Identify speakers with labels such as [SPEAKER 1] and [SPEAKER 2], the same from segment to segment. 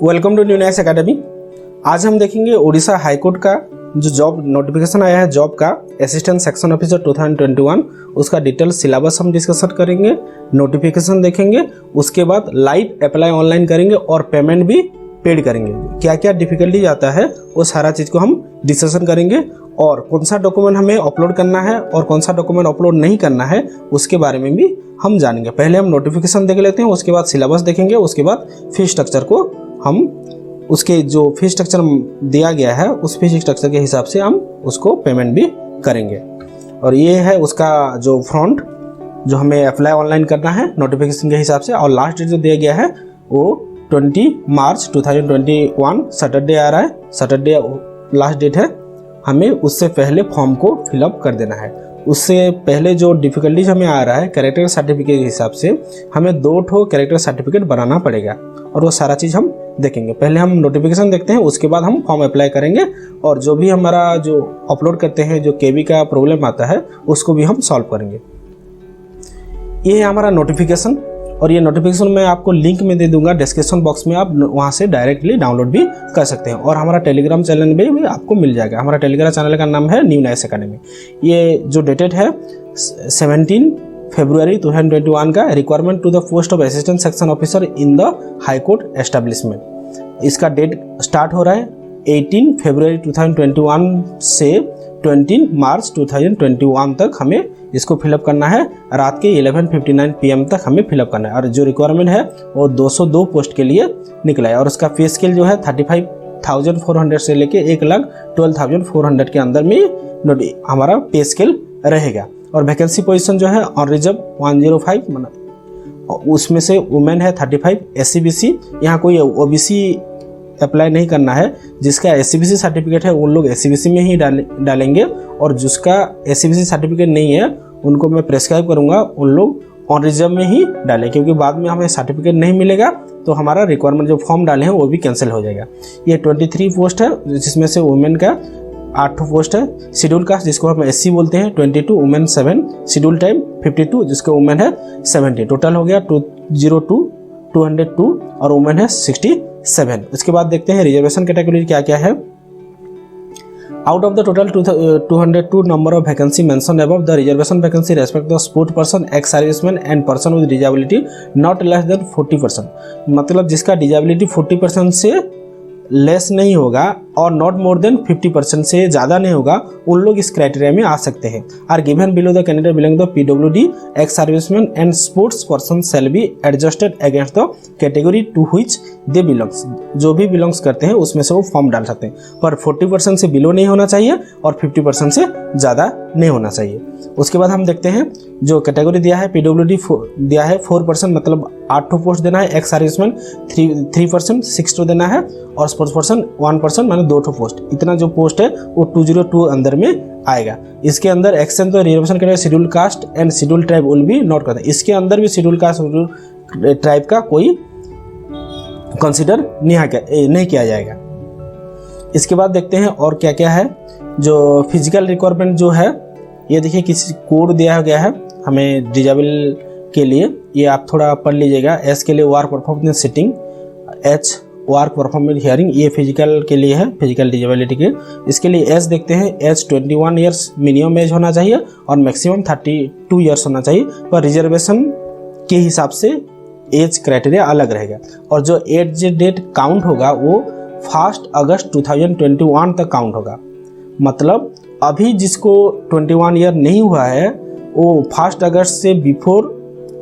[SPEAKER 1] Welcome to New Nice Academy. आज हम देखेंगे उड़ीसा हाईकोर्ट का जो जॉब नोटिफिकेशन आया है जॉब का असिस्टेंट सेक्शन ऑफिसर 2021, उसका डिटेल सिलेबस हम डिस्कशन करेंगे, नोटिफिकेशन देखेंगे, उसके बाद लाइव अप्लाई ऑनलाइन करेंगे और पेमेंट भी पेड करेंगे। क्या क्या डिफिकल्टीज आता है वो सारा चीज़ को हम डिस्कशन करेंगे और कौन सा डॉक्यूमेंट हमें अपलोड करना है और कौन सा डॉक्यूमेंट अपलोड नहीं करना है उसके बारे में भी हम जानेंगे। पहले हम नोटिफिकेशन देख लेते हैं, उसके बाद सिलेबस देखेंगे, उसके बाद फीस स्ट्रक्चर को हम उसके जो फीस स्ट्रक्चर दिया गया है उस फीस स्ट्रक्चर के हिसाब से हम उसको पेमेंट भी करेंगे। और ये है उसका जो फ्रंट जो हमें अप्लाई ऑनलाइन करना है नोटिफिकेशन के हिसाब से। और लास्ट डेट जो दिया गया है वो 20 मार्च 2021 सैटरडे आ रहा है, सैटरडे लास्ट डेट है। हमें उससे पहले फॉर्म को फिलअप कर देना है। उससे पहले जो डिफ़िकल्टीज हमें आ रहा है कैरेक्टर सर्टिफिकेट के हिसाब से हमें 2 कैरेक्टर सर्टिफिकेट बनाना पड़ेगा और वो सारा चीज़ हम देखेंगे। पहले हम नोटिफिकेशन देखते हैं, उसके बाद हम फॉर्म अप्लाई करेंगे और जो भी हमारा जो अपलोड करते हैं जो केबी का प्रॉब्लम आता है उसको भी हम सॉल्व करेंगे। ये है हमारा नोटिफिकेशन और ये नोटिफिकेशन मैं आपको लिंक में दे दूंगा डिस्क्रिप्शन बॉक्स में, आप वहाँ से डायरेक्टली डाउनलोड भी कर सकते हैं। और हमारा टेलीग्राम चैनल में भी आपको मिल जाएगा। हमारा टेलीग्राम चैनल का नाम है न्यू नाइस एकेडमी। ये जो डेटेड है 17 फरवरी 2021 का requirement to the post of assistant section officer in the high court establishment. इसका डेट स्टार्ट हो रहा है 18 फरवरी 2021 से 20 मार्च 2021 तक हमें इसको फिलअप करना है। रात के 11:59 PM तक हमें फिलअप करना है। और जो रिक्वायरमेंट है वो 202 पोस्ट के लिए निकला है और उसका पे स्केल जो है 35,400 से लेके 1,12,400 के अंदर में हमारा पे स्केल रहेगा। और वैकेंसी पोजीशन जो है ऑन रिजर्व 105, उसमें से वुमेन है 35, SC/BC यहाँ कोई OBC अप्लाई नहीं करना है। जिसका SC/BC सर्टिफिकेट है उन लोग SC/BC में ही डालेंगे और जिसका SC/BC सर्टिफिकेट नहीं है उनको मैं प्रेस्क्राइब करूंगा उन लोग ऑन रिजर्व में ही डालें, क्योंकि बाद में हमें सर्टिफिकेट नहीं मिलेगा तो हमारा रिक्वायरमेंट जो फॉर्म डाले हैं वो भी कैंसिल हो जाएगा। ये 23 पोस्ट है जिसमें से वुमेन का 8 पोस्ट है। शेड्यूल कास्ट जिसको हम SC बोलते हैं 22, वुमेन 7, शेड्यूल टाइम 52 जिसका वुमेन है 70। टोटल हो गया 202 और वुमेन है 67। उसके बाद देखते हैं रिजर्वेशन कैटेगरी क्या क्या है। Out of the total 202 number of vacancy mentioned above, the reservation vacancy respect the sport person, ex-serviceman and person with disability not less than 40%। मतलब जिसका डिजेबिलिटी 40% से लेस नहीं होगा और नॉट मोर देन 50% से ज़्यादा नहीं होगा, उन लोग इस क्राइटेरिया में आ सकते हैं। Are given below the candidate belong the PWD, ex serviceman and sports person shall be adjusted against the category to which they belongs. जो भी बिलोंग्स करते हैं उसमें से वो फॉर्म डाल सकते हैं, पर 40% से बिलो नहीं होना चाहिए और 50% से ज़्यादा नहीं होना चाहिए। उसके बाद हम देखते हैं जो कैटेगरी दिया है PWD दिया है 4%, मतलब 8 पोस्ट देना है। एक्स सर्विसमैन 3%, 6 देना है और स्पोर्ट्स पर्सन 1%, माने 2 पोस्ट। इतना जो पोस्ट है वो 202 अंदर में आएगा। इसके अंदर एक्शन तो रिजर्वेशन करेगा schedule caste and schedule tribe will be note करते हैं। इसके अंदर भी शेड्यूल कास्ट शेड्यूल ट्राइब का कोई कंसिडर नहीं किया जाएगा। इसके बाद देखते हैं और क्या क्या है। जो फिजिकल रिक्वायरमेंट जो है ये देखिए किसी कोड दिया गया है हमें डिजेबल के लिए, ये आप थोड़ा पढ़ लीजिएगा। एस के लिए work performance sitting, H work performance hearing, ये फिजिकल के लिए है, फिजिकल डिजेबिलिटी के। इसके लिए एज देखते हैं, एज 21 ईयर्स मिनिमम एज होना चाहिए और मैक्सिमम 32 ईयर्स होना चाहिए। पर रिजर्वेशन के हिसाब से एज क्राइटेरिया अलग रहेगा और जो एज डेट काउंट होगा वो 1 अगस्त 2021 तक काउंट होगा। मतलब अभी जिसको 21 ईयर नहीं हुआ है वो 1 अगस्त से बिफोर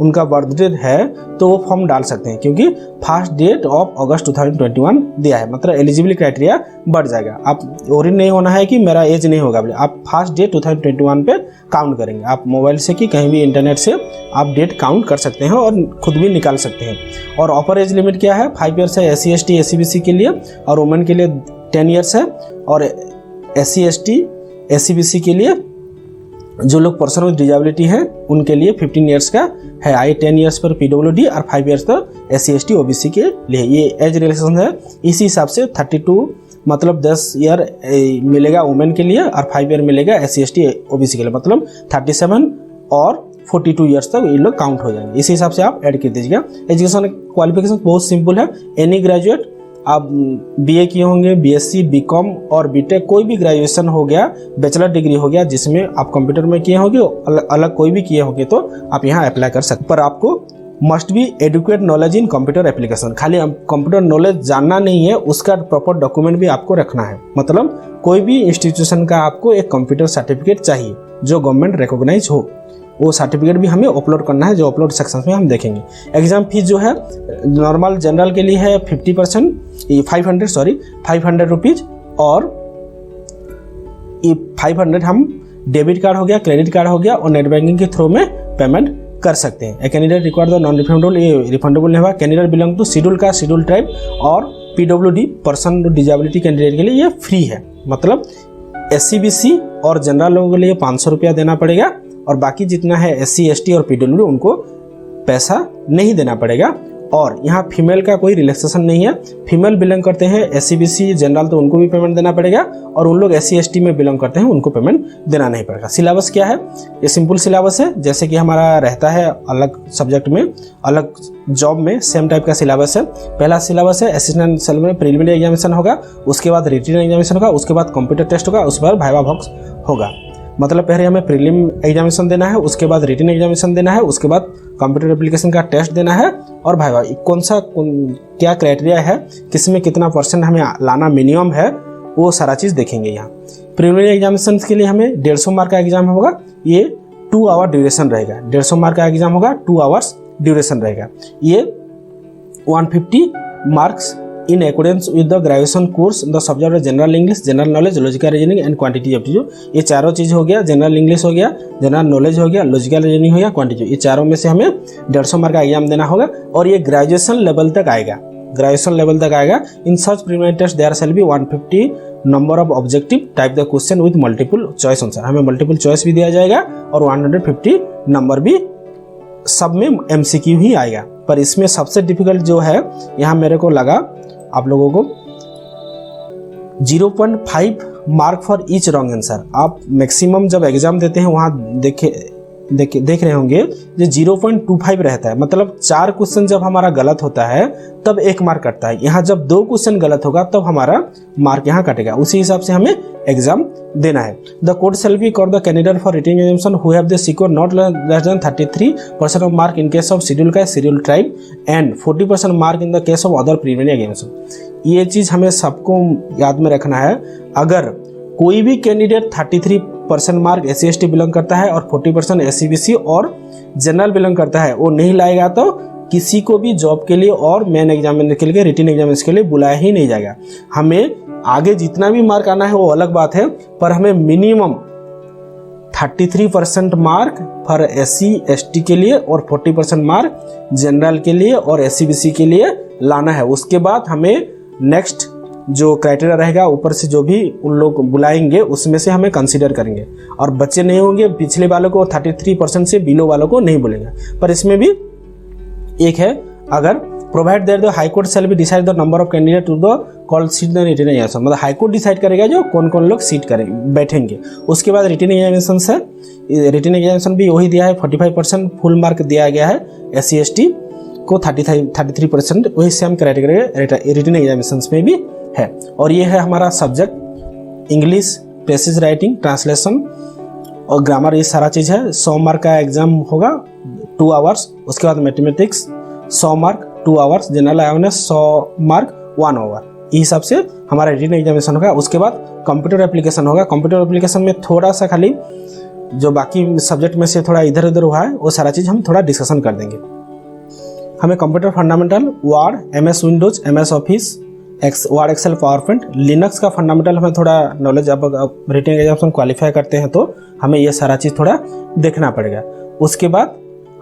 [SPEAKER 1] उनका बर्थ डेट है तो वो फॉर्म डाल सकते हैं, क्योंकि 1 डेट ऑफ अगस्त 2021 दिया है। मतलब एलिजिबिलिटी क्राइटेरिया बढ़ जाएगा। आप ओरिन नहीं होना है कि मेरा एज नहीं होगा, आप 1 डेट 2021 पे काउंट करेंगे। आप मोबाइल से कि कहीं भी इंटरनेट से आप डेट काउंट कर सकते हैं और खुद भी निकाल सकते हैं। और अपर एज लिमिट क्या है, 5 ईयर्स है SC ST SC/BC के लिए और वुमेन के लिए 10 ईयर्स है और SC ST SC/BC के लिए जो लोग पर्सन विद डिजेबिलिटी हैं उनके लिए 15 ईयर्स का है। 10 ईयर्स पर PWD और 5 ईयर्स पर SC ST OBC के लिए ये एज रिलेक्सेशन है। इसी हिसाब से 32 मतलब 10 ईयर मिलेगा वुमेन के लिए और 5 ईयर मिलेगा SC ST OBC के लिए, मतलब 37 और 42 ईयर्स तक ये लोग काउंट हो जाएंगे। इसी हिसाब से आप ऐड कर दीजिएगा। एजुकेशन क्वालिफिकेशन बहुत सिंपल है, एनी ग्रेजुएट आप बीए किए होंगे, बीएससी, बीकॉम और बीटेक, कोई भी ग्रेजुएशन हो गया, बैचलर डिग्री हो गया जिसमें आप कंप्यूटर में किए होंगे, अलग कोई भी किए होंगे तो आप यहाँ अप्लाई कर सकते। पर आपको must be educate knowledge in computer application, खाली कंप्यूटर नॉलेज जानना नहीं है, उसका प्रॉपर डॉक्यूमेंट भी आपको रखना है। मतलब कोई भी इंस्टीट्यूशन का आपको एक कंप्यूटर सर्टिफिकेट चाहिए जो गवर्नमेंट रिकॉग्नाइज हो, वो सर्टिफिकेट भी हमें अपलोड करना है, जो अपलोड सेक्शन में हम देखेंगे। एग्जाम फीस जो है नॉर्मल जनरल के लिए है 50%, 500 रुपीज, और 500 हम डेबिट कार्ड हो गया, क्रेडिट कार्ड हो गया और नेट बैंकिंग के थ्रू में पेमेंट कर सकते हैं। A candidate require the non refundable, ये रिफंडेबल नहीं हुआ। Candidate belong to schedule caste, schedule tribe और पीडब्ल्यूडी पर्सन डिजेबिलिटी कैंडिडेट के लिए ये फ्री है। मतलब एससीबीसी और जनरल लोगों के लिए 500 रुपया देना पड़ेगा और बाकी जितना है एससी, एसटी और पीडब्ल्यूडी उनको पैसा नहीं देना पड़ेगा। और यहाँ फीमेल का कोई रिलैक्सेशन नहीं है। फीमेल बिलोंग करते हैं एससीबीसी, जनरल तो उनको भी पेमेंट देना पड़ेगा, और उन लोग एससी, एसटी में बिलोंग करते हैं उनको पेमेंट देना नहीं पड़ेगा। सिलेबस क्या है? ये सिंपल सिलेबस है, जैसे कि हमारा रहता है अलग सब्जेक्ट में, अलग जॉब में सेम टाइप का सिलेबस है। पहला सिलेबस है असिस्टेंट सेल में प्रीलिमिनरी एग्जामिनेशन होगा, उसके बाद रिटन एग्जामिनेशन होगा, उसके बाद कंप्यूटर टेस्ट होगा, उसके बाद वाइवा बॉक्स होगा। मतलब पहले हमें प्रीलिम एग्जामिनेशन देना है, उसके बाद रिटन एग्जामिनेशन देना है, उसके बाद कंप्यूटर एप्लीकेशन का टेस्ट देना है और भाई क्या क्राइटेरिया है, किसमें कितना परसेंट हमें लाना मिनिमम है, वो सारा चीज़ देखेंगे यहाँ। प्रीलिमिनरी एग्जामिनेशन के लिए हमें 150 मार्क का एग्जाम होगा, ये 2 आवर ड्यूरेशन रहेगा। 150 मार्क का एग्जाम होगा, 2 आवर्स ड्यूरेशन रहेगा। ये 150 marks in accordance with the graduation course the subject of general English, general knowledge, logical reasoning and quantity aptitude. ये चारों चीज़ हो गया, जनरल इंग्लिश हो गया, जनरल नॉलेज हो गया, लॉजिकल रीजनिंग हो गया, क्वांटिटी, ये चारों में से हमें 150 मार्क का एग्जाम देना होगा और ये ग्रेजुएशन लेवल तक आएगा। ग्रेजुएशन लेवल तक आएगा। In such preliminary test there shall be 150 number of objective type the question with multiple choice answer. हमें मल्टीपल चॉइस भी दिया जाएगा और 150 नंबर भी सब में एमसीक्यू ही आएगा। पर इसमें सबसे डिफिकल्ट जो है यहाँ मेरे को लगा आप लोगों को 0.5 mark for each wrong answer. आप मैक्सिमम जब एग्जाम देते हैं वहाँ देख रहे होंगे जो 0.25 रहता है। मतलब 4 क्वेश्चन जब हमारा गलत होता है तब 1 मार्क कटता है। यहाँ जब 2 क्वेश्चन गलत होगा तब हमारा मार्क यहाँ कटेगा। उसी हिसाब से हमें एग्जाम देना है। The code shall be for the candidate for written examination who have the secure not less than 33% of mark in case of schedule caste, schedule tribe and 40% mark in the case of other preliminary examination. ये चीज़ हमें सबको याद में रखना है। अगर कोई भी candidate 33% mark SC ST belong करता है और 40% एससीबीसी और जनरल बिलोंग करता है, वो नहीं लाएगा तो किसी को भी जॉब के लिए और मेन एग्जामिनेशन के लिए, रिटन एग्जामिनेशन के लिए बुलाया ही नहीं जाएगा। हमें आगे जितना भी मार्क आना है वो अलग बात है, पर हमें minimum 33% mark for SC ST के लिए और 40% मार्क जनरल के लिए और एससीबीसी के लिए लाना है। उसके बाद हमें नेक्स्ट जो क्राइटेरिया रहेगा ऊपर से जो भी उन लोग बुलाएंगे उसमें से हमें कंसीडर करेंगे, और बच्चे नहीं होंगे पिछले वालों को 33% से बिलो वालों को नहीं बोलेंगे। पर इसमें भी एक है, अगर provide that the high court shall be decide the number of candidate to the call seat the written examination. मतलब हाई कोर्ट डिसाइड करेगा जो कौन कौन लोग सीट करेंगे बैठेंगे। उसके बाद रिटन एग्जामिनेशन से, रिटन एग्जामिनेशन भी वही दिया है, 45% फुल मार्क दिया गया है। एससी एसटी को 33% वही सेम क्राइटेरिया रिटन एग्जामिनेशन में भी है। और ये है हमारा subject English, passage writing, translation और ग्रामर, ये सारा चीज़ है। 100 मार्क का एग्जाम होगा 2 आवर्स। उसके बाद mathematics 100 mark 2 hours, general awareness 100 mark 1 hour. इस हिसाब से हमारा रिटन एग्जामिनेशन होगा। उसके बाद कंप्यूटर एप्लीकेशन होगा। कंप्यूटर एप्लीकेशन में थोड़ा सा खाली जो बाकी सब्जेक्ट में से थोड़ा इधर उधर हुआ है वो सारा चीज़ हम थोड़ा डिस्कशन कर देंगे। हमें computer fundamental, word, MS windows, MS office, word, excel, power point, Linux का फंडामेंटल हमें थोड़ा नॉलेज, अब रिटन एग्जामिनेशन क्वालिफाई करते हैं तो हमें ये सारा चीज़ थोड़ा देखना पड़ेगा। उसके बाद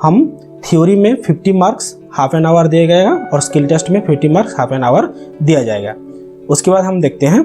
[SPEAKER 1] हम थ्योरी में 50 मार्क्स हाफ एन आवर दिया जाएगा और स्किल टेस्ट में 50 मार्क्स हाफ एन आवर दिया जाएगा। उसके बाद हम देखते हैं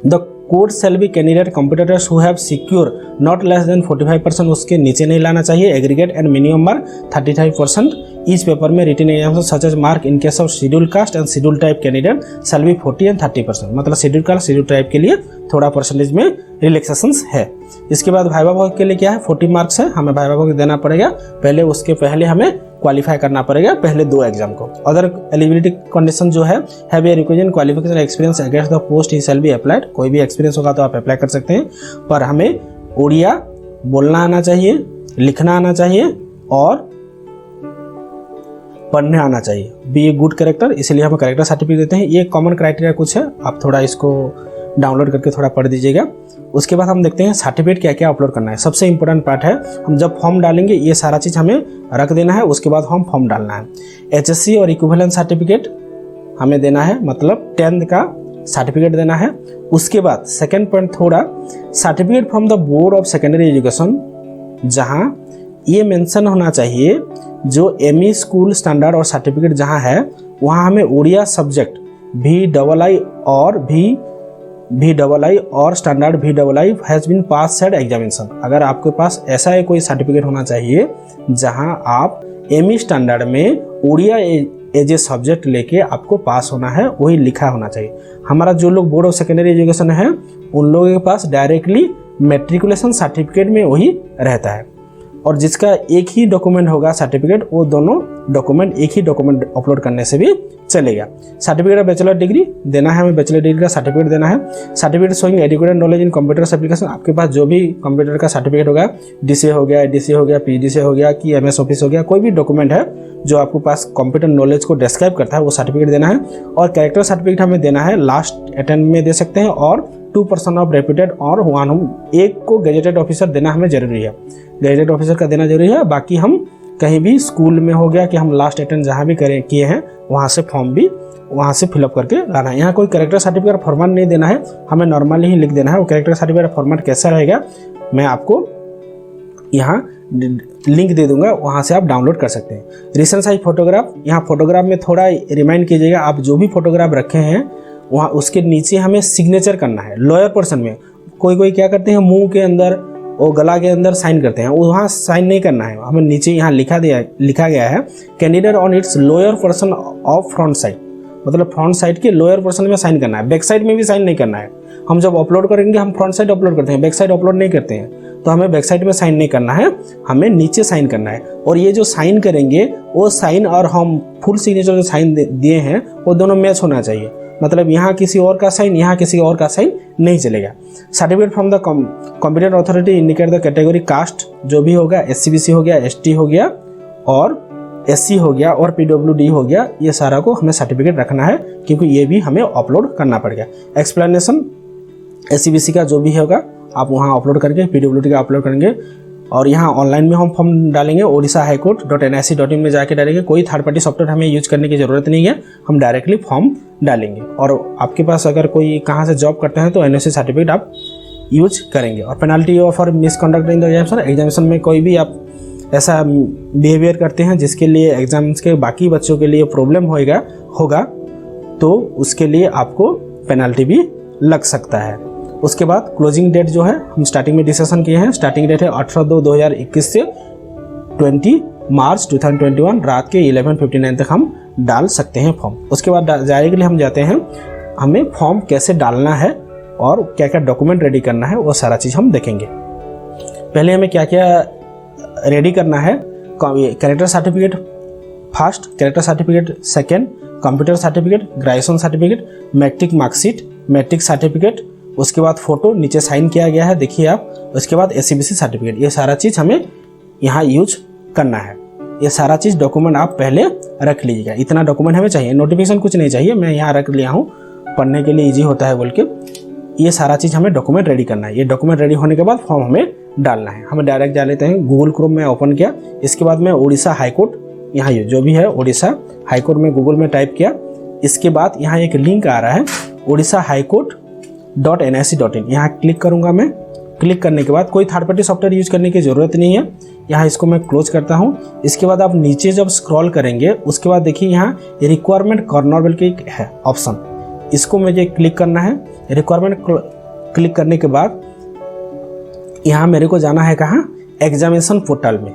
[SPEAKER 1] the code shall be candidate computer test who have secure not less than 45%, उसके नीचे नहीं लाना चाहिए। Aggregate and minimum mark 35% each paper में। Written examination such as mark in case of schedule caste and schedule type candidate shall be 40 and 30%। मतलब schedule caste, schedule type के लिए थोड़ा परसेंटेज में रिलैक्सेशंस है। इसके बाद वाइवा वॉक के लिए क्या है, 40 मार्क्स है, हमें वाइवा वॉक देना पड़ेगा पहले। उसके पहले हमें क्वालिफाई करना पड़ेगा पहले 2 एग्जाम को। अदर एलिजिबिलिटी कंडीशन जो है have a requisite qualification experience against the post he shall be applied. कोई भी एक्सपीरियंस होगा तो आप अप्लाई कर सकते हैं, पर हमें उड़िया बोलना आना चाहिए, लिखना आना चाहिए और पढ़ने आना चाहिए। बी ए गुड कैरेक्टर, इसलिए हम कैरेक्टर सर्टिफिकेट देते हैं। ये कॉमन क्राइटेरिया कुछ है, आप थोड़ा इसको डाउनलोड करके थोड़ा पढ़ दीजिएगा। उसके बाद हम देखते हैं सर्टिफिकेट क्या क्या अपलोड करना है। सबसे इंपॉर्टेंट पार्ट है, हम जब फॉर्म डालेंगे ये सारा चीज़ हमें रख देना है, उसके बाद हम फॉर्म डालना है। HSC और इक्विवेलेंट सर्टिफिकेट हमें देना है, मतलब 10th का सर्टिफिकेट देना है। उसके बाद सेकेंड पॉइंट थोड़ा certificate from the board of secondary education, जहाँ ये मेंशन होना चाहिए जो ME स्कूल स्टैंडर्ड और सर्टिफिकेट जहाँ है वहाँ हमें उड़िया सब्जेक्ट VII और VII और standard VII has been pass said examination. अगर आपके पास ऐसा है कोई सर्टिफिकेट होना चाहिए जहाँ आप ME स्टैंडर्ड में उड़िया एज ए सब्जेक्ट लेके आपको पास होना है, वही लिखा होना चाहिए। हमारा जो लोग बोर्ड ऑफ सेकेंडरी एजुकेशन है उन लोगों के पास डायरेक्टली मेट्रिकुलेशन सर्टिफिकेट में वही रहता है, और जिसका एक ही डॉक्यूमेंट होगा सर्टिफिकेट, वो दोनों डॉक्यूमेंट एक ही डॉक्यूमेंट अपलोड करने से भी चलेगा। सर्टिफिकेट ऑफ बैचलर डिग्री देना है, हमें बैचलर डिग्री का सर्टिफिकेट देना है। Certificate showing adequate knowledge in computer application, आपके पास जो भी कंप्यूटर का सर्टिफिकेट होगा, DCA हो गया, ADCA हो गया, PGDCA हो गया कि MS ऑफिस हो गया, कोई भी डॉक्यूमेंट है जो आपके पास कंप्यूटर नॉलेज को डिस्क्राइब करता है वो सर्टिफिकेट देना है। और कैरेक्टर सर्टिफिकेट हमें देना है, लास्ट अटेम्प्ट में दे सकते हैं, और 2% ऑफ रेप्यूटेड और 1 हम एक को गेजेटेड ऑफिसर देना हमें जरूरी है, गेजेटेड ऑफिसर का देना जरूरी है। बाकी हम कहीं भी स्कूल में हो गया कि हम लास्ट अटेम्प्ट जहाँ भी किए हैं वहाँ से फॉर्म भी वहाँ से फिलअप करके लाना है। यहाँ कोई कैरेक्टर सर्टिफिकेट फॉर्मेट नहीं देना है, हमें नॉर्मली ही लिख देना है। वो कैरेक्टर सर्टिफिकेट फॉर्मेट कैसा रहेगा मैं आपको यहाँ लिंक दे दूंगा, वहाँ से आप डाउनलोड कर सकते हैं। रिसेंट साइज फोटोग्राफ, यहाँ फोटोग्राफ में थोड़ा रिमाइंड कीजिएगा, आप जो भी फोटोग्राफ रखे हैं वहाँ उसके नीचे हमें सिग्नेचर करना है। लोअर पोर्शन में कोई क्या करते हैं, मुंह के अंदर और गला के अंदर साइन करते हैं, वहाँ साइन नहीं करना है, हमें नीचे यहाँ लिखा गया है candidate on it's lower portion of front side, मतलब फ्रंट साइड के लोअर पोर्शन में साइन करना है, बैक साइड में भी साइन नहीं करना है। हम जब अपलोड करेंगे हम फ्रंट साइड अपलोड करते हैं, बैक साइड अपलोड नहीं करते हैं, तो हमें बैक साइड में साइन नहीं करना है, हमें नीचे साइन करना है। और ये जो साइन करेंगे वो साइन और हम फुल सिग्नेचर जो साइन दिए हैं वो दोनों मैच होना चाहिए, मतलब यहाँ किसी और का साइन यहाँ किसी और का साइन नहीं चलेगा। Certificate from the competent authority indicate the category caste जो भी होगा, SC/BC हो गया, ST हो गया और SC हो गया और PWD हो गया, ये सारा को हमें सर्टिफिकेट रखना है क्योंकि ये भी हमें अपलोड करना पड़ेगा। एक्सप्लेनेशन SC/BC का जो भी होगा आप वहाँ अपलोड करके PWD का अपलोड करेंगे। और यहाँ ऑनलाइन में हम फॉर्म डालेंगे, odisha.highcourt.nic.in में जाके डालेंगे। कोई थर्ड पार्टी सॉफ्टवेयर हमें यूज करने की ज़रूरत नहीं है, हम डायरेक्टली फॉर्म डालेंगे। और आपके पास अगर कोई कहाँ से जॉब करते हैं तो NOC सर्टिफिकेट आप यूज करेंगे। और penalty for misconduct in the examination में कोई भी आप ऐसा बिहेवियर करते हैं जिसके लिए एग्जाम्स के बाकी बच्चों के लिए प्रॉब्लम होगा तो उसके लिए आपको पेनल्टी भी लग सकता है। उसके बाद क्लोजिंग डेट जो है हम स्टार्टिंग में डिस्कशन किए हैं, स्टार्टिंग डेट है 18/2/2021 से 20 मार्च 2021 रात के 11:59 तक हम डाल सकते हैं फॉर्म। उसके बाद डायरेक्टली हम जाते हैं हमें फॉर्म कैसे डालना है और क्या क्या डॉक्यूमेंट रेडी करना है, वो सारा चीज़ हम देखेंगे। पहले हमें क्या क्या रेडी करना है, character certificate first, character certificate second, computer certificate, graduation certificate, matric marksheet, matric certificate, उसके बाद फोटो नीचे साइन किया गया है देखिए आप, उसके बाद SC/BC सर्टिफिकेट, ये सारा चीज़ हमें यहाँ यूज करना है। ये सारा चीज़ डॉक्यूमेंट आप पहले रख लीजिएगा, इतना डॉक्यूमेंट हमें चाहिए, नोटिफिकेशन कुछ नहीं चाहिए, मैं यहाँ रख लिया हूँ पढ़ने के लिए ईजी होता है बोल के। ये सारा चीज़ हमें डॉक्यूमेंट रेडी करना है। ये डॉक्यूमेंट रेडी होने के बाद फॉर्म हमें डालना है। हमें डायरेक्ट जा लेते हैं, गूगल क्रोम में ओपन किया, इसके बाद मैं उड़ीसा हाईकोर्ट, यहाँ ये जो भी है उड़ीसा हाईकोर्ट में गूगल में टाइप किया। इसके बाद यहाँ एक लिंक आ रहा है odisha.highcourt.nic.in, यहाँ क्लिक करूँगा मैं। क्लिक करने के बाद कोई थर्ड पार्टी सॉफ्टवेयर यूज करने की ज़रूरत नहीं है, यहाँ इसको मैं क्लोज करता हूँ। इसके बाद आप नीचे जब स्क्रॉल करेंगे उसके बाद देखिए यहाँ रिक्वायरमेंट कॉर्नर बल के है ऑप्शन, इसको मुझे क्लिक करना है। रिक्वायरमेंट क्लिक करने के बाद यहाँ मेरे को जाना है कहाँ, एग्जामिनेशन पोर्टल में।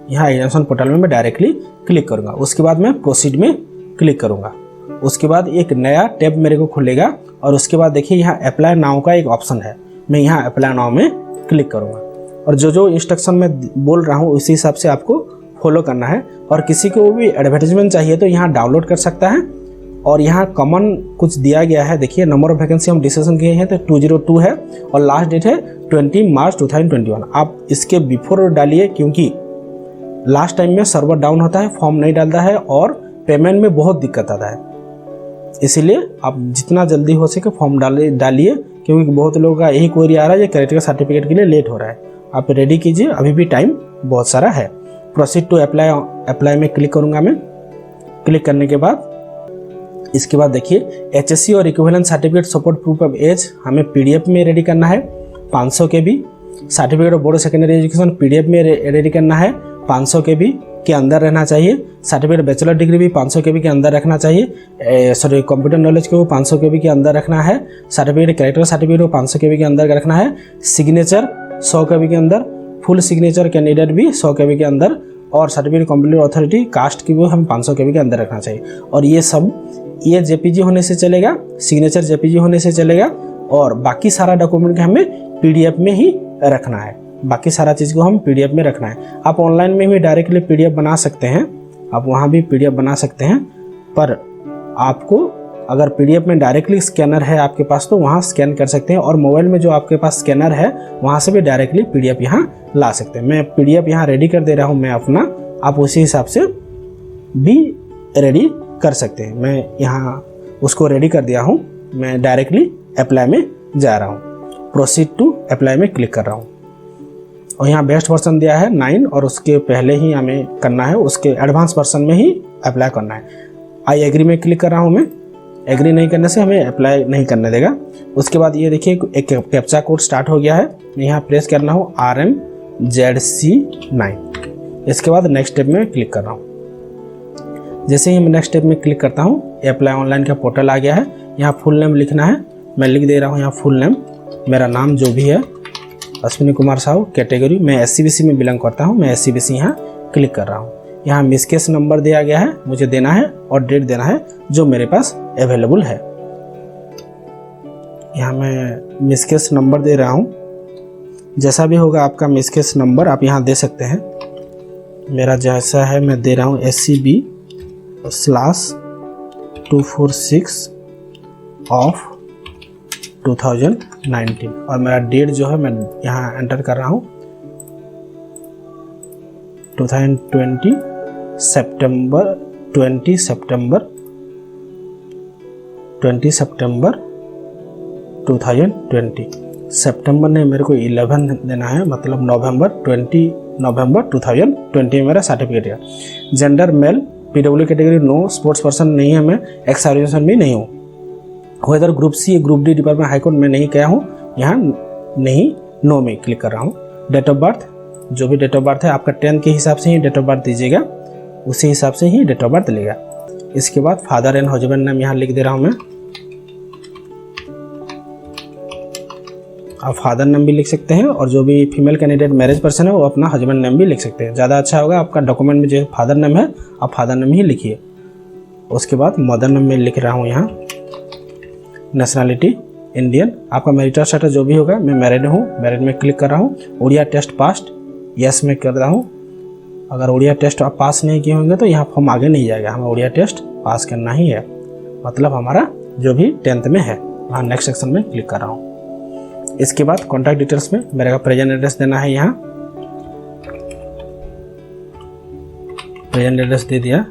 [SPEAKER 1] यहाँ एग्जामिनेशन पोर्टल में मैं डायरेक्टली क्लिक करूँगा, उसके बाद मैं प्रोसीड में क्लिक करूँगा। उसके बाद एक नया टैब मेरे को खुलेगा और उसके बाद देखिए यहाँ अप्लाई नाउ का एक ऑप्शन है, मैं यहाँ अप्लाई नाउ में क्लिक करूँगा और जो इंस्ट्रक्शन मैं बोल रहा हूँ उसी हिसाब से आपको फॉलो करना है। और किसी को भी एडवर्टाइजमेंट चाहिए तो यहाँ डाउनलोड कर सकता है। और यहाँ कॉमन कुछ दिया गया है, देखिए नंबर ऑफ वैकेंसी हम डिस्कशन किए हैं तो 202 है और लास्ट डेट है 20 मार्च 2021। आप इसके बिफोर डालिए क्योंकि लास्ट टाइम में सर्वर डाउन होता है, फॉर्म नहीं डालता है और पेमेंट में बहुत दिक्कत आता है। इसीलिए आप जितना जल्दी हो सके फॉर्म डालिए क्योंकि बहुत लोगों का यही क्वेरी आ रहा है, ये कैरेक्टर सर्टिफिकेट के लिए लेट हो रहा है। आप रेडी कीजिए, अभी भी टाइम बहुत सारा है। प्रोसीड टू अप्लाई में क्लिक करूँगा मैं। क्लिक करने के बाद इसके बाद देखिए HSC और equivalent certificate support proof of age हमें PDF में रेडी करना है 500 KB। Certificate of board secondary education PDF में रेडी करना है 500 KB के अंदर रहना चाहिए। सर्टिफिकेट बैचलर डिग्री भी 500 KB के अंदर रखना चाहिए। सॉरी कंप्यूटर नॉलेज को 500 KB के अंदर रखना है। सर्टिफिकेट कैरेक्टर सर्टिफिकेट को 500 KB के अंदर रखना है। सिग्नेचर 100 KB के अंदर, फुल सिग्नेचर कैंडिडेट भी 100 KB के अंदर और सर्टिफिकेट कंप्लीट अथॉरिटी कास्ट की भी हम 500 KB के अंदर रखना चाहिए। और ये सब ये JPG होने से चलेगा, सिग्नेचर JPG होने से चलेगा और बाकी सारा डॉक्यूमेंट हमें PDF में ही रखना है। बाकी सारा चीज़ को हम PDF में रखना है। आप ऑनलाइन में भी डायरेक्टली PDF बना सकते हैं, आप वहाँ भी PDF बना सकते हैं, पर आपको अगर PDF में डायरेक्टली स्कैनर है आपके पास तो वहाँ स्कैन कर सकते हैं और मोबाइल में जो आपके पास स्कैनर है वहाँ से भी डायरेक्टली PDF यहाँ ला सकते हैं। मैं PDF यहाँ रेडी कर दे रहा हूँ मैं अपना, आप उसी हिसाब से भी रेडी कर सकते हैं। मैं यहाँ उसको रेडी कर दिया हूँ, मैं डायरेक्टली अप्लाई में जा रहा हूँ। प्रोसीड टू अप्लाई में क्लिक कर रहा हूँ और यहाँ बेस्ट वर्जन दिया है 9 और उसके पहले ही हमें करना है, उसके एडवांस वर्जन में ही अप्लाई करना है। आई एग्री में क्लिक कर रहा हूँ मैं। एग्री नहीं करने से हमें अप्लाई नहीं करने देगा। उसके बाद ये देखिए एक कैप्चा कोड स्टार्ट हो गया है, यहाँ प्रेस करना हो RMZC9। इसके बाद नेक्स्ट स्टेप में क्लिक कर रहा हूँ। जैसे ही मैं नेक्स्ट स्टेप में क्लिक करता हूँ अप्लाई ऑनलाइन का पोर्टल आ गया है। यहाँ फुल नेम लिखना है, मैं लिख दे रहा हूँ यहाँ फुल नेम, मेरा नाम जो भी है अश्विनी कुमार साहू, कैटेगरी मैं SCBC में बिलोंग करता हूँ, मैं SCBC यहाँ क्लिक कर रहा हूँ। यहाँ मिसकेस नंबर दिया गया है, मुझे देना है और डेट देना है जो मेरे पास अवेलेबल है। यहाँ मैं मिसकेस नंबर दे रहा हूँ, जैसा भी होगा आपका मिसकेस नंबर आप यहाँ दे सकते हैं। मेरा जैसा है मैं दे रहा हूँ SCB/246 ऑफ 2019 और मेरा डेट जो है मैं यहाँ एंटर कर रहा हूँ 2020 सितंबर 20 सितंबर 2020। सितंबर ने मेरे को 11 देना है, मतलब नवंबर 2020 मेरा सर्टिफिकेट है। Gender male, PW category no, sports person नहीं है, मैं एक्स सर्विसमैन भी नहीं हूँ। Whether group C group D department high court में नहीं गया हूँ, यहाँ नहीं नो में क्लिक कर रहा हूँ। डेट ऑफ बर्थ, जो भी डेट ऑफ बर्थ है आपका 10 के हिसाब से ही डेट ऑफ बर्थ दीजिएगा, उसी हिसाब से ही डेट ऑफ बर्थ लेगा। इसके बाद फादर एंड हस्बैंड नेम यहाँ लिख दे रहा हूँ मैं। आप फादर नेम भी लिख सकते हैं और जो भी फीमेल कैंडिडेट मैरिज पर्सन है वो अपना हस्बैंड नेम भी लिख सकते हैं। ज़्यादा अच्छा होगा आपका डॉक्यूमेंट में जो फादर नेम है आप फादर नेम ही लिखिए। उसके बाद मदर नेम में लिख रहा हूँ यहाँ। नेशनलिटी इंडियन, आपका मैरिटल स्टेटस जो भी होगा, मैं मैरिड हूँ, मैरिड में क्लिक कर रहा हूँ। उड़िया टेस्ट पास्ट, यस में कर रहा हूँ। अगर उड़िया टेस्ट आप पास नहीं किए होंगे तो यहाँ फॉर्म आगे नहीं जाएगा, हमें उड़िया टेस्ट पास करना ही है, मतलब हमारा जो भी 10th में है। वहाँ नेक्स्ट सेक्शन में क्लिक कर रहा हूँ। इसके बाद कॉन्टैक्ट डिटेल्स में मेरे का प्रेजेंट एड्रेस देना है, यहाँ प्रेजेंट एड्रेस दे दिया,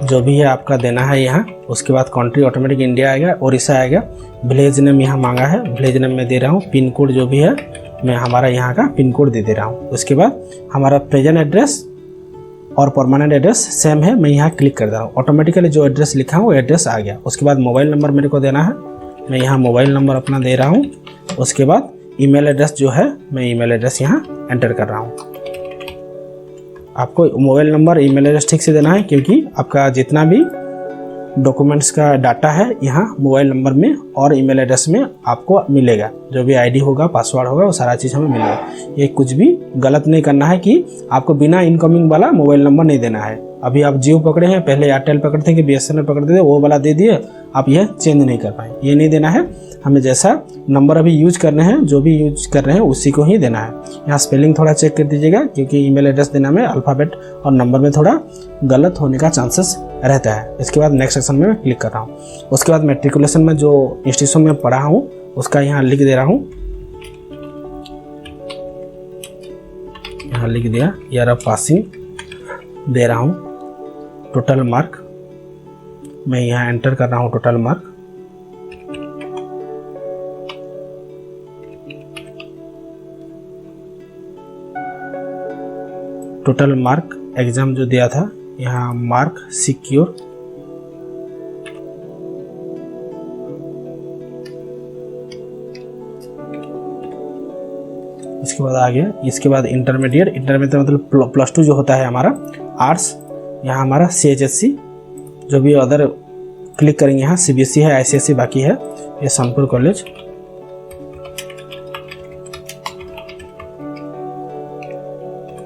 [SPEAKER 1] जो भी है आपका देना है यहाँ। उसके बाद कंट्री ऑटोमेटिक इंडिया आएगा, उड़ीसा आएगा। विलेज नेम यहाँ मांगा है, विलेज नेम में दे रहा हूँ। पिन कोड जो भी है मैं हमारा यहाँ का पिन कोड दे रहा हूँ। उसके बाद हमारा प्रेजेंट एड्रेस और परमानेंट एड्रेस सेम है, मैं यहाँ क्लिक कर रहा हूँ। ऑटोमेटिकली जो एड्रेस लिखा हूँ वो एड्रेस आ गया। उसके बाद मोबाइल नंबर मेरे को देना है, मैं यहाँ मोबाइल नंबर अपना दे रहा हूँ। उसके बाद ईमेल एड्रेस जो है मैं ईमेल एड्रेस यहाँ एंटर कर रहा हूँ। आपको मोबाइल नंबर ईमेल एड्रेस ठीक से देना है क्योंकि आपका जितना भी डॉक्यूमेंट्स का डाटा है यहाँ मोबाइल नंबर में और ईमेल एड्रेस में आपको मिलेगा। जो भी आईडी होगा, पासवर्ड होगा, वो सारा चीज़ हमें मिलेगा। ये कुछ भी गलत नहीं करना है कि आपको बिना इनकमिंग वाला मोबाइल नंबर नहीं देना है। अभी आप जियो पकड़े हैं, पहले एयरटेल पकड़ते थे कि BSNL पकड़ते थे, वो वाला दे दिए, आप यह चेंज नहीं कर पाए, ये नहीं देना है। हमें जैसा नंबर अभी यूज कर रहे हैं, जो भी यूज कर रहे हैं उसी को ही देना है। यहाँ स्पेलिंग थोड़ा चेक कर दीजिएगा, क्योंकि ईमेल एड्रेस देना में अल्फ़ाबेट और नंबर में थोड़ा गलत होने का चांसेस रहता है। इसके बाद नेक्स्ट सेक्शन में मैं क्लिक कर रहा हूँ। उसके बाद मैट्रिकुलेशन में जो इंस्टीट्यूशन में पढ़ा हूँ उसका यहाँ लिख दे रहा हूँ, यहाँ लिख दिया ईयर ऑफ पासिंग दे रहा हूँ। टोटल मार्क मैं यहाँ एंटर कर रहा हूँ, total mark. Total mark exam जो दिया था, यहाँ मार्क सिक्योर। इसके बाद आ गया, इसके बाद इंटरमीडिएट मतलब +2 जो होता है हमारा आर्ट्स। यहाँ हमारा CHSC जो भी अदर क्लिक करेंगे, यहाँ CBSE है, ICSE बाकी है, ये सोनपुर कॉलेज।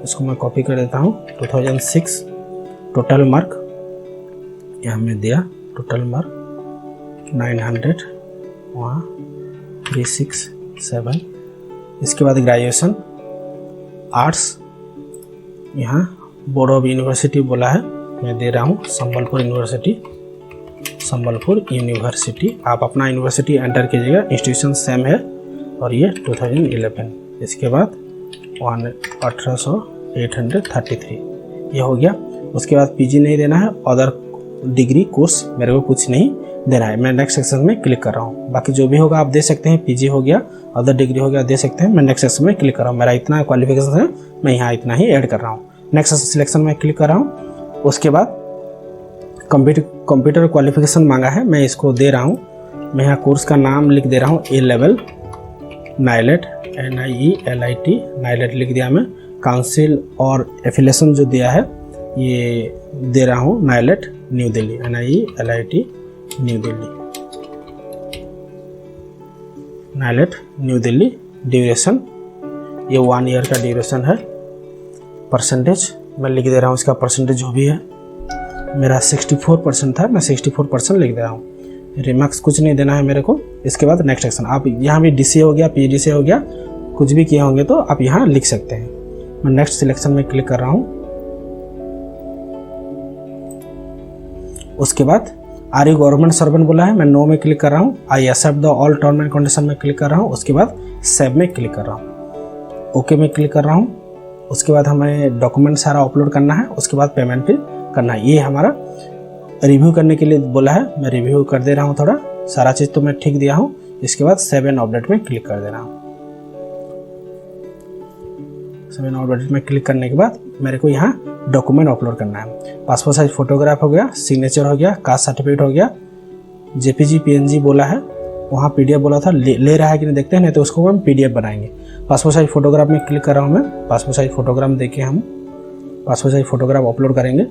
[SPEAKER 1] इसको मैं कॉपी कर देता हूँ। 2006 टोटल मार्क यहाँ में दिया, टोटल मार्क 900, वहाँ 367। इसके बाद ग्रेजुएशन आर्ट्स, यहाँ बोर्ड ऑफ यूनिवर्सिटी बोला है, मैं दे रहा हूँ संबलपुर यूनिवर्सिटी। आप अपना यूनिवर्सिटी एंटर कीजिएगा, इंस्टीट्यूशन सेम है और ये 2011। इसके बाद 833 ये हो गया। उसके बाद PG नहीं देना है, अदर डिग्री कोर्स मेरे को कुछ नहीं देना है। मैं नेक्स्ट सेक्शन में क्लिक कर रहा हूँ। बाकी जो भी होगा आप दे सकते हैं, PG हो गया, अदर डिग्री हो गया, दे सकते हैं। मैं नेक्स्ट सेक्शन में क्लिक कर रहा हूँ, मेरा इतना क्वालिफिकेशन है, मैं यहाँ इतना ही ऐड कर रहा हूँ। नेक्स्ट सिलेक्शन में क्लिक कर रहा हूँ। उसके बाद कंप्यूटर क्वालिफिकेशन मांगा है, मैं इसको दे रहा हूँ। मैं यहाँ कोर्स का नाम लिख दे रहा हूँ, A level NIELIT, NIELIT NIELIT लिख दिया मैं। काउंसिल और एफिलेशन जो दिया है ये दे रहा हूँ, NIELIT new Delhi, NIELIT new Delhi, NIELIT new Delhi. Duration ये 1 ईयर का ड्यूरेशन है। परसेंटेज मैं लिख दे रहा हूँ, इसका परसेंटेज जो भी है, मेरा 64% था, मैं 64% लिख दे रहा हूँ। रिमार्क्स कुछ नहीं देना है मेरे को। इसके बाद नेक्स्ट सेक्शन, आप यहाँ भी DCA हो गया, PGDCA हो गया, कुछ भी किए होंगे तो आप यहाँ लिख सकते हैं। मैं नेक्स्ट सिलेक्शन में क्लिक कर रहा हूँ। उसके बाद आर यू गवर्नमेंट सर्वेंट बोला है, मैं नो में क्लिक कर रहा हूँ। I accept the all term and condition में क्लिक कर रहा हूँ। उसके बाद सेव में क्लिक कर रहा हूँ, ओके में क्लिक कर रहा हूँ। उसके बाद हमें डॉक्यूमेंट सारा अपलोड करना है, उसके बाद पेमेंट भी करना है। ये हमारा रिव्यू करने के लिए बोला है, मैं रिव्यू कर दे रहा हूँ। थोड़ा सारा चीज़ तो मैं ठीक दिया हूँ। इसके बाद सेव एंड अपडेट में क्लिक कर दे रहा हूँ। सेव एंड अपडेट में क्लिक करने के बाद मेरे को यहाँ डॉक्यूमेंट अपलोड करना है। पासपोर्ट साइज फोटोग्राफ हो गया, सिग्नेचर हो गया, कास्ट सर्टिफिकेट हो गया, JPG PNG बोला है, वहाँ PDF बोला था, ले रहा है कि नहीं देखते हैं, नहीं तो उसको हम PDF बनाएंगे। पासपोर्ट साइज फोटोग्राफ में क्लिक कर रहा हूँ मैं। पासपोर्ट साइज फोटोग्राफ देखें, हम पासपोर्ट साइज फोटोग्राफ अपलोड करेंगे।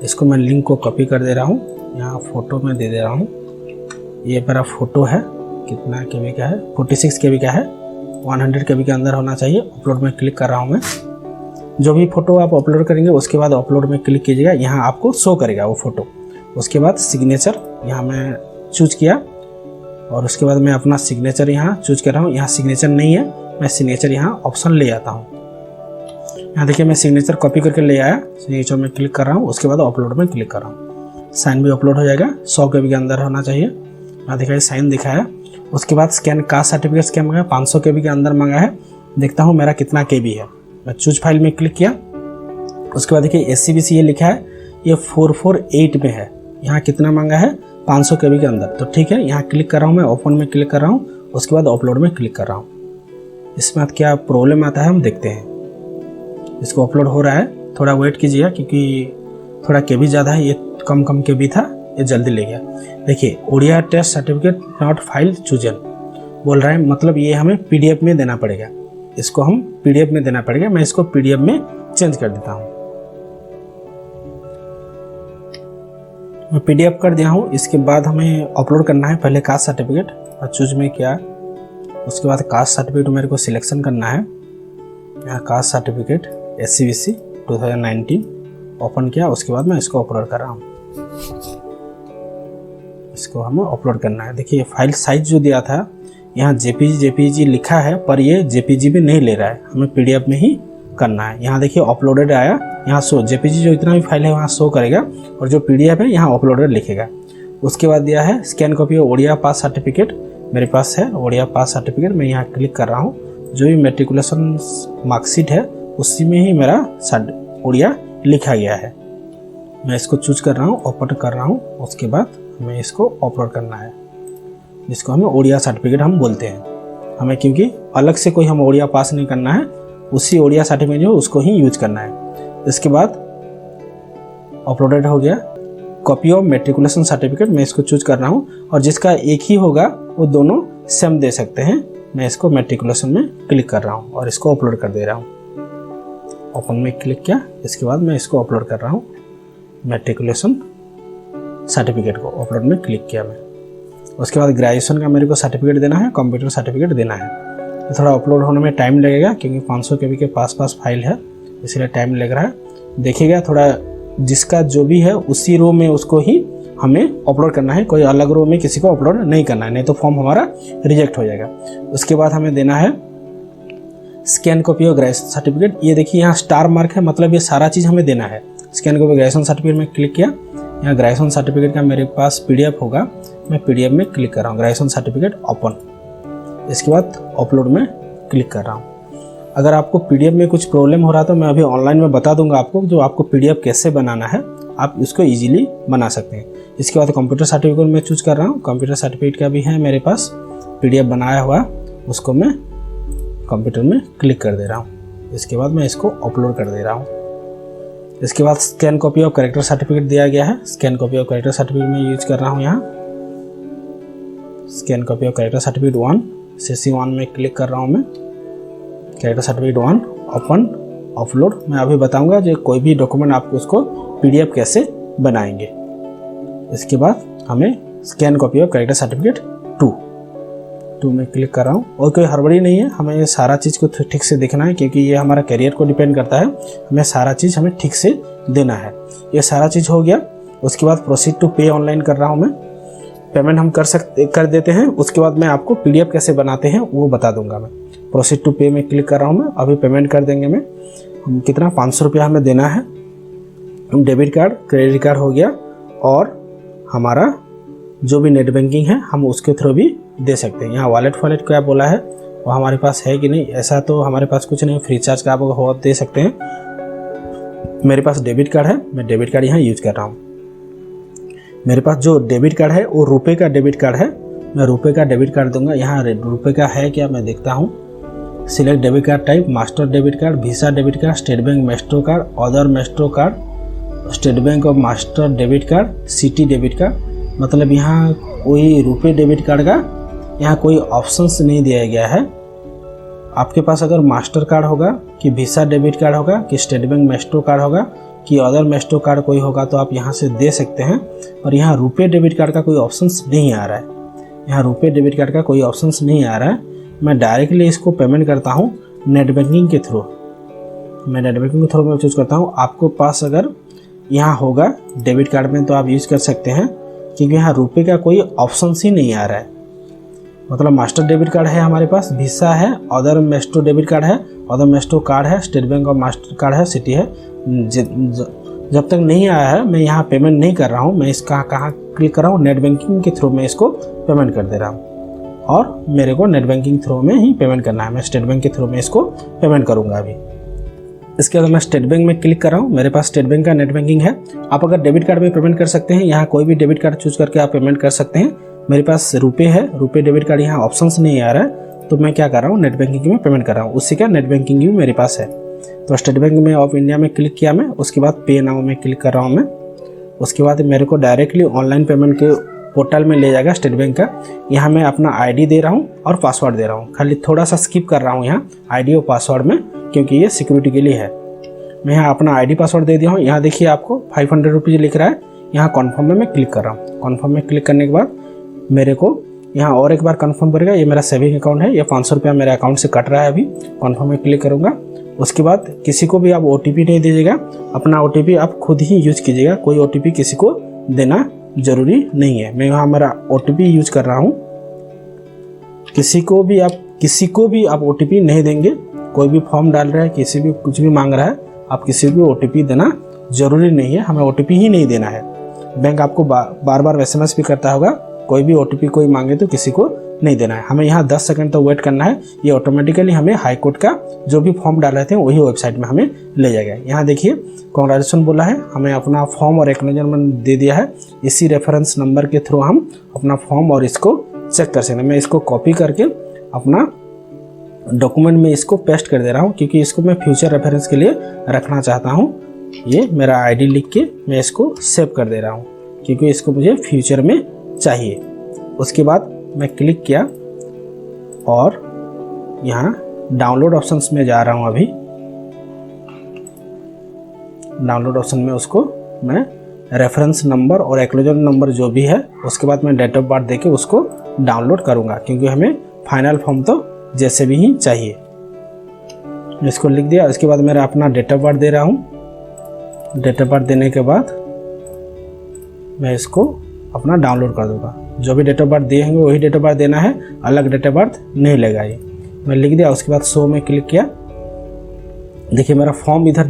[SPEAKER 1] इसको मैं लिंक को कॉपी कर दे रहा हूँ, यहाँ फ़ोटो में दे रहा हूँ। ये मेरा फ़ोटो है, कितना KB का है, 46 KB का है, 100 KB के अंदर होना चाहिए। अपलोड में क्लिक कर रहा हूँ मैं। जो भी फ़ोटो आप अपलोड करेंगे उसके बाद अपलोड में क्लिक कीजिएगा, यहाँ आपको शो करेगा वो फ़ोटो। उसके बाद सिग्नेचर यहाँ मैं चूज किया और उसके बाद मैं अपना सिग्नेचर यहाँ चूज कर रहा हूँ। यहाँ सिग्नेचर नहीं है, मैं सिग्नेचर यहाँ ऑप्शन ले आता हूँ। यहाँ देखिए मैं सिग्नेचर कॉपी करके ले आया, सिग्नेचर में क्लिक कर रहा हूँ। उसके बाद अपलोड में क्लिक कर रहा हूँ। साइन भी अपलोड हो जाएगा, 100 KB के अंदर होना चाहिए। यहाँ दिखाइए साइन दिखाया। उसके बाद स्कैन कास्ट सर्टिफिकेट स्कैन मांगा, 500 KB के अंदर मांगा है। देखता हूँ मेरा कितना KB है। मैं चूज फाइल में क्लिक किया। उसके बाद देखिए SCBC ये लिखा है, ये 448 में है। यहाँ कितना मांगा है, 500 KB के अंदर, तो ठीक है। यहाँ क्लिक कर रहा हूँ मैं, ओपन में क्लिक कर रहा हूँ। उसके बाद अपलोड में क्लिक कर रहा हूँ। इसमें क्या प्रॉब्लम आता है हम देखते हैं। इसको अपलोड हो रहा है, थोड़ा वेट कीजिएगा क्योंकि थोड़ा KB ज़्यादा है, ये कम KB था, ये जल्दी ले गया। देखिए Odia test certificate not file chosen बोल रहा है, मतलब ये हमें PDF में देना पड़ेगा। इसको हम PDF में देना पड़ेगा। मैं इसको PDF में चेंज कर देता हूँ। मैं PDF कर दिया हूँ। इसके बाद हमें अपलोड करना है पहले कास्ट सर्टिफिकेट, और चूज में किया। उसके बाद कास्ट सर्टिफिकेट मेरे को सिलेक्शन करना है। यहाँ कास्ट सर्टिफिकेट SCBC 2019 ओपन किया। उसके बाद मैं इसको अपलोड कर रहा हूँ। इसको हमें अपलोड करना है। देखिए फाइल साइज जो दिया था यहाँ जेपीजी लिखा है, पर ये जेपीजी भी नहीं ले रहा है, हमें पीडीएफ में ही करना है। यहाँ देखिए अपलोडेड आया, यहाँ शो जेपीजी जो इतना भी फाइल है वहाँ शो करेगा, और जो पीडीएफ है यहाँ अपलोडेड लिखेगा। उसके बाद दिया है स्कैन कॉपी ओडिया पास सर्टिफिकेट, मेरे पास है ओडिया पास सर्टिफिकेट। मैं यहाँ क्लिक कर रहा हूँ, जो भी मेट्रिकुलेशन मार्कशीट है उसी में ही मेरा ओडिया लिखा गया है। मैं इसको चूज कर रहा हूँ, ओपन कर रहा हूँ। उसके बाद हमें इसको अपलोड करना है, जिसको हमें ओडिया सर्टिफिकेट हम बोलते हैं। हमें क्योंकि अलग से कोई हम ओडिया पास नहीं करना है, उसी ओडिया सर्टिफिकेट जो उसको ही यूज करना है। इसके बाद अपलोडेड हो गया कॉपी ऑफ मेट्रिकुलेशन सर्टिफिकेट, मैं इसको चूज कर रहा हूँ, और जिसका एक ही होगा वो दोनों सेम दे सकते हैं। मैं इसको मेट्रिकुलेशन में क्लिक कर रहा हूँ और इसको अपलोड कर दे रहा हूँ। ओपन में क्लिक किया, इसके बाद मैं इसको अपलोड कर रहा हूँ मेट्रिकुलेशन सर्टिफिकेट को, अपलोड में क्लिक किया मैं। उसके बाद ग्रेजुएशन का मेरे को सर्टिफिकेट देना है, कंप्यूटर सर्टिफिकेट देना है। तो थोड़ा अपलोड होने में टाइम लगेगा क्योंकि 500 KB के पास फाइल है, इसलिए टाइम लग रहा है। देखिएगा थोड़ा जिसका जो भी है उसी रो में उसको ही हमें अपलोड करना है, कोई अलग रो में किसी को अपलोड नहीं करना है, नहीं तो फॉर्म हमारा रिजेक्ट हो जाएगा। उसके बाद हमें देना है scan copy of graduation certificate. ये देखिए यहाँ स्टार मार्क है, मतलब ये सारा चीज़ हमें देना है। स्कैन कॉपी ग्रेजुएशन सर्टिफिकेट में क्लिक किया, यहाँ ग्रेजुएशन सर्टिफिकेट का मेरे पास पीडीएफ होगा, मैं पीडीएफ में क्लिक कर रहा हूँ, ग्रेजुएशन सर्टिफिकेट ओपन। इसके बाद अपलोड में क्लिक कर रहा हूँ। अगर आपको पीडीएफ में कुछ प्रॉब्लम हो रहा है तो मैं अभी ऑनलाइन में बता दूंगा आपको, जो आपको पीडीएफ कैसे बनाना है, आप इसको इजीली बना सकते हैं। इसके बाद कंप्यूटर सर्टिफिकेट में चूज कर रहा हूँ, कंप्यूटर सर्टिफिकेट का भी है मेरे पास पीडीएफ बनाया हुआ, उसको मैं कंप्यूटर में क्लिक कर दे रहा हूँ। इसके बाद मैं इसको अपलोड कर दे रहा हूँ। इसके बाद scan copy of character certificate दिया गया है, scan copy of character certificate में यूज कर रहा हूँ। यहाँ scan copy of character certificate 1 CC 1 में क्लिक कर रहा हूँ मैं, कैरेक्टर सर्टिफिकेट 1 ओपन अपलोड। मैं अभी बताऊंगा जो कोई भी डॉक्यूमेंट आपको उसको पीडीएफ कैसे बनाएंगे। इसके बाद हमें scan copy of character certificate 2 में क्लिक कर रहा हूँ। और कोई हड़बड़ी नहीं है, हमें ये सारा चीज़ को ठीक से देखना है क्योंकि ये हमारा करियर को डिपेंड करता है, हमें सारा चीज़ हमें ठीक से देना है। ये सारा चीज़ हो गया। उसके बाद प्रोसीड टू पे ऑनलाइन कर रहा हूँ मैं, पेमेंट हम कर देते हैं। उसके बाद मैं आपको पीडीएफ कैसे बनाते हैं वो बता दूंगा। मैं प्रोसीड टू पे में क्लिक कर रहा हूँ मैं, अभी पेमेंट कर देंगे। मैं हम कितना 500 रुपया हमें देना है। हम डेबिट कार्ड क्रेडिट कार्ड हो गया, और हमारा जो भी नेट बैंकिंग है हम उसके थ्रू भी दे सकते हैं। यहाँ वॉलेट क्या बोला है वो हमारे पास है कि नहीं, ऐसा तो हमारे पास कुछ नहीं। फ्री चार्ज का आप हो दे सकते हैं। मेरे पास डेबिट कार्ड है, मैं डेबिट कार्ड यहाँ यूज कर रहा हूँ। मेरे पास जो डेबिट कार्ड है वो रुपए का डेबिट कार्ड है, मैं रुपए का डेबिट कार्ड दूंगा। यहाँ रुपए का है क्या मैं देखता हूँ। Select debit card type, master debit card, visa debit card, state bank maestro card, other maestro card, state bank of master debit card, city debit card. मतलब यहाँ कोई रुपए डेबिट कार्ड का यहाँ कोई ऑप्शंस नहीं दिया गया है। आपके पास अगर मास्टर कार्ड होगा कि वीसा डेबिट कार्ड होगा कि स्टेट बैंक मेस्ट्रो कार्ड होगा कि अदर मेस्ट्रो कार्ड कोई होगा तो आप यहाँ से दे सकते हैं। और यहाँ रुपए डेबिट कार्ड का कोई ऑप्शंस नहीं आ रहा है, यहाँ रुपए डेबिट कार्ड का कोई ऑप्शंस नहीं आ रहा है। मैं डायरेक्टली इसको पेमेंट करता हूँ नेट बैंकिंग के थ्रू। मैं नेट बैंकिंग के थ्रू में चूज करता हूँ। आपको पास अगर यहाँ होगा डेबिट कार्ड में तो आप यूज़ कर सकते हैं, क्योंकि यहाँ रुपए का कोई ऑप्शंस ही नहीं आ रहा है। मतलब मास्टर डेबिट कार्ड है हमारे पास, वीसा है, अदर मेस्ट्रो डेबिट कार्ड है, अदर मेस्ट्रो कार्ड है, state bank of master card है, सिटी है। जब तक नहीं आया है मैं यहाँ पेमेंट नहीं कर रहा हूँ। मैं इसका कहाँ क्लिक कर रहा हूँ, नेट बैंकिंग के थ्रू मैं इसको पेमेंट कर दे रहा हूँ। और मेरे को नेट बैंकिंग थ्रू में ही पेमेंट करना है। मैं स्टेट बैंक के थ्रू में इसको पेमेंट करूँगा अभी। इसके बाद मैं स्टेट बैंक में क्लिक कर रहा हूँ। मेरे पास स्टेट बैंक का नेट बैंकिंग है। आप अगर डेबिट कार्ड में पेमेंट कर सकते हैं, यहाँ कोई भी डेबिट कार्ड चूज करके आप पेमेंट कर सकते हैं। मेरे पास रुपए है, रुपए डेबिट कार्ड यहाँ ऑप्शंस नहीं आ रहा है, तो मैं क्या कर रहा हूँ नेट बैंकिंग में पेमेंट कर रहा हूँ। उसी का नेट बैंकिंग भी मेरे पास है। तो स्टेट बैंक में ऑफ इंडिया में क्लिक किया मैं। उसके बाद पे नाउ में क्लिक कर रहा हूँ मैं। उसके बाद मेरे को डायरेक्टली ऑनलाइन पेमेंट के पोर्टल में ले जाएगा स्टेट बैंक का। यहाँ मैं अपना आईडी दे रहा हूँ और पासवर्ड दे रहा हूँ। खाली थोड़ा सा स्किप कर रहा हूँ यहाँ आईडी और पासवर्ड में, क्योंकि ये सिक्योरिटी के लिए है। मैं यहाँ अपना आईडी पासवर्ड दे दिया हूँ। यहाँ देखिए आपको 500 रुपीज़ लिख रहा है। यहाँ कन्फर्म में मैं क्लिक कर रहा हूँ। कन्फर्म में क्लिक करने के बाद मेरे को यहाँ और एक बार कन्फर्म करेगा। ये मेरा सेविंग अकाउंट है, ये 500 रुपया मेरे अकाउंट से कट रहा है अभी। कन्फर्म में क्लिक करूँगा। उसके बाद किसी को भी आप OTP नहीं दीजिएगा, अपना OTP आप खुद ही यूज कीजिएगा। कोई OTP किसी को देना ज़रूरी नहीं है। मैं यहाँ मेरा OTP यूज कर रहा हूँ। किसी को भी आप OTP नहीं देंगे। कोई भी फॉर्म डाल रहा है, किसी भी कुछ भी मांग रहा है, आप किसी को OTP देना ज़रूरी नहीं है। हमें OTP ही नहीं देना है। बैंक आपको बार बार SMS भी करता होगा, कोई भी OTP कोई मांगे तो किसी को नहीं देना है। हमें यहाँ 10 सेकंड तक वेट करना है। ये ऑटोमेटिकली हमें हाई कोर्ट का जो भी फॉर्म डाल रहे थे वही वेबसाइट में हमें ले जाएगा। यहाँ देखिए कांग्रेचुलेशन बोला है, हमें अपना फॉर्म और एक्नॉलेजमेंट दे दिया है। इसी रेफरेंस नंबर के थ्रू हम अपना फॉर्म और इसको चेक कर सकते हैं। मैं इसको कॉपी करके अपना डॉक्यूमेंट में इसको पेस्ट कर दे रहा हूँ, क्योंकि इसको मैं फ्यूचर रेफरेंस के लिए रखना चाहता हूँ। ये मेरा ID लिख के मैं इसको सेव कर दे रहा हूँ, क्योंकि इसको मुझे फ्यूचर में चाहिए। उसके बाद मैं क्लिक किया और यहाँ डाउनलोड ऑप्शंस में जा रहा हूँ। अभी डाउनलोड ऑप्शन में उसको मैं रेफरेंस नंबर और एक्नॉलेजमेंट नंबर जो भी है, उसके बाद मैं डेट ऑफ बर्थ देके उसको डाउनलोड करूँगा, क्योंकि हमें फाइनल फॉर्म तो जैसे भी ही चाहिए। इसको लिख दिया। इसके बाद मेरा अपना डेट ऑफ बर्थ दे रहा हूँ। डेट ऑफ बर्थ देने के बाद मैं इसको अपना डाउनलोड कर दूंगा। जो भी डेट ऑफ बर्थ दिए होंगे वही डेट ऑफ बर्थ देना है, अलग डेट ऑफ बर्थ नहीं लेगा ये। मैं लिख दिया। उसके बाद शो में क्लिक किया। देखिए मेरा फॉर्म इधर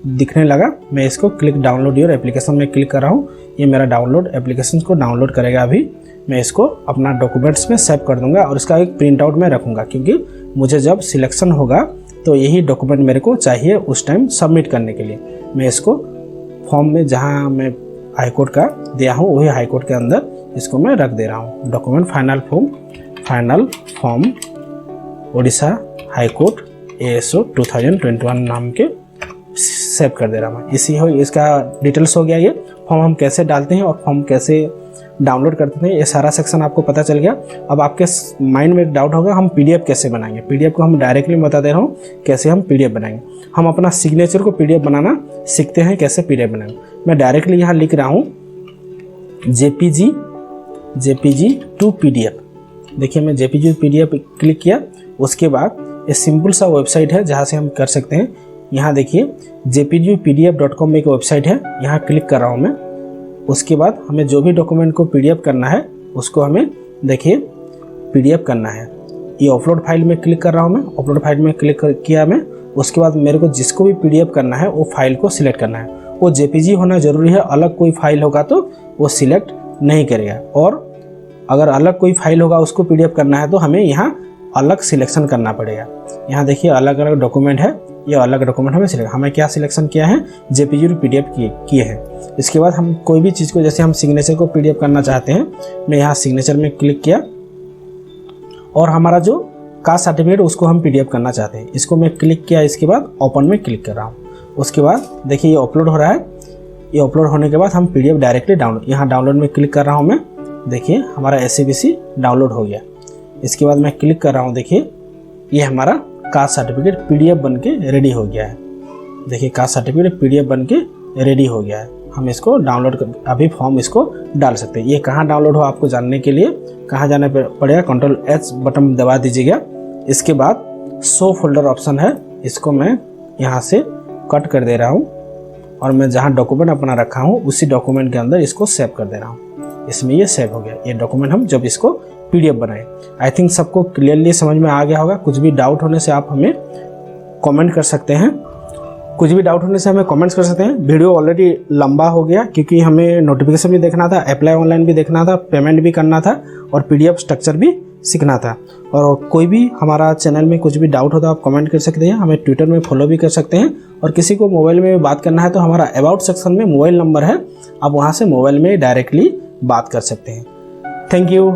[SPEAKER 1] दिखने लगा। मैं इसको क्लिक डाउनलोड योर एप्लीकेशन में क्लिक कर रहा हूँ। ये मेरा डाउनलोड एप्लीकेशन को डाउनलोड करेगा। अभी मैं इसको अपना डॉक्यूमेंट्स में सेव कर दूंगा और इसका एक प्रिंट आउट में रखूँगा, क्योंकि मुझे जब सिलेक्शन होगा तो यही डॉक्यूमेंट मेरे को चाहिए उस टाइम सबमिट करने के लिए। मैं इसको फॉर्म में जहाँ मैं हाई कोर्ट का दिया हूँ वही हाई कोर्ट के अंदर इसको मैं रख दे रहा हूँ। Document final form Odisha high court ASO 2021 नाम के सेव कर दे रहा हूँ। इसका डिटेल्स हो गया। ये फॉर्म हम कैसे डालते हैं और फॉर्म कैसे डाउनलोड करते हैं, ये सारा सेक्शन आपको पता चल गया। अब आपके माइंड में एक डाउट होगा, हम PDF कैसे बनाएंगे। PDF को हम डायरेक्टली बता दे रहा हूँ कैसे हम PDF बनाएंगे। हम अपना सिग्नेचर को PDF बनाना सीखते हैं, कैसे PDF बनाएंगे। मैं डायरेक्टली यहाँ लिख रहा हूँ JPG to PDF। देखिए मैं JPG to PDF क्लिक किया। उसके बाद ये सिंपल सा वेबसाइट है जहाँ से हम कर सकते हैं। यहाँ देखिए jpgpdf.com एक वेबसाइट है, यहाँ क्लिक कर रहा हूँ मैं। उसके बाद हमें जो भी डॉक्यूमेंट को PDF करना है उसको हमें देखिए PDF करना है। ये अपलोड फाइल में क्लिक कर रहा हूँ मैं। अपलोड फाइल में क्लिक किया मैं। उसके बाद मेरे को जिसको भी PDF करना है वो फाइल को सिलेक्ट करना है। वो JPG होना ज़रूरी है, अलग कोई फाइल होगा तो वो सिलेक्ट नहीं करेगा। और अगर अलग कोई फाइल होगा उसको PDF करना है तो हमें यहाँ अलग सिलेक्शन करना पड़ेगा। यहाँ देखिए अलग अलग डॉक्यूमेंट है, ये अलग डॉक्यूमेंट हमें क्या सिलेक्शन किया है, JPG to PDF किए हैं। इसके बाद हम कोई भी चीज़ को, जैसे हम सिग्नेचर को PDF करना चाहते हैं, मैं यहाँ सिग्नेचर में क्लिक किया और हमारा जो कास्ट सर्टिफिकेट उसको हम PDF करना चाहते हैं, इसको मैं क्लिक किया। इसके बाद ओपन में क्लिक कर रहा हूँ। उसके बाद देखिए ये अपलोड हो रहा है। ये अपलोड होने के बाद हम PDF डायरेक्टली यहाँ डाउनलोड में क्लिक कर रहा हूँ मैं। देखिए हमारा SABC डाउनलोड हो गया। इसके बाद मैं क्लिक कर रहा हूँ। देखिए ये हमारा कास्ट सर्टिफिकेट PDF बन के रेडी हो गया है। देखिए कास्ट सर्टिफिकेट PDF बन के रेडी हो गया है। हम इसको डाउनलोड कर अभी फॉर्म इसको डाल सकते हैं। ये कहाँ डाउनलोड हो आपको जानने के लिए कहाँ जाना पड़ेगा, Ctrl+H बटन दबा दीजिएगा। इसके बाद शो फोल्डर ऑप्शन है, इसको मैं यहाँ से कट कर दे रहा हूँ और मैं जहाँ डॉक्यूमेंट अपना रखा हूँ उसी डॉक्यूमेंट के अंदर इसको सेव कर दे रहा हूँ। इसमें ये सेव हो गया ये डॉक्यूमेंट, हम जब इसको PDF बनाए। आई थिंक सबको क्लियरली समझ में आ गया होगा। कुछ भी डाउट होने से आप हमें कमेंट कर सकते हैं। वीडियो ऑलरेडी लंबा हो गया क्योंकि हमें नोटिफिकेशन भी देखना था, अप्लाई ऑनलाइन भी देखना था, पेमेंट भी करना था और PDF स्ट्रक्चर भी सीखना था। और कोई भी हमारा चैनल में कुछ भी डाउट हो तो आप कमेंट कर सकते हैं। हमें ट्विटर में फॉलो भी कर सकते हैं। और किसी को मोबाइल में बात करना है तो हमारा अबाउट सेक्शन में मोबाइल नंबर है, आप वहाँ से मोबाइल में डायरेक्टली बात कर सकते हैं। Thank you.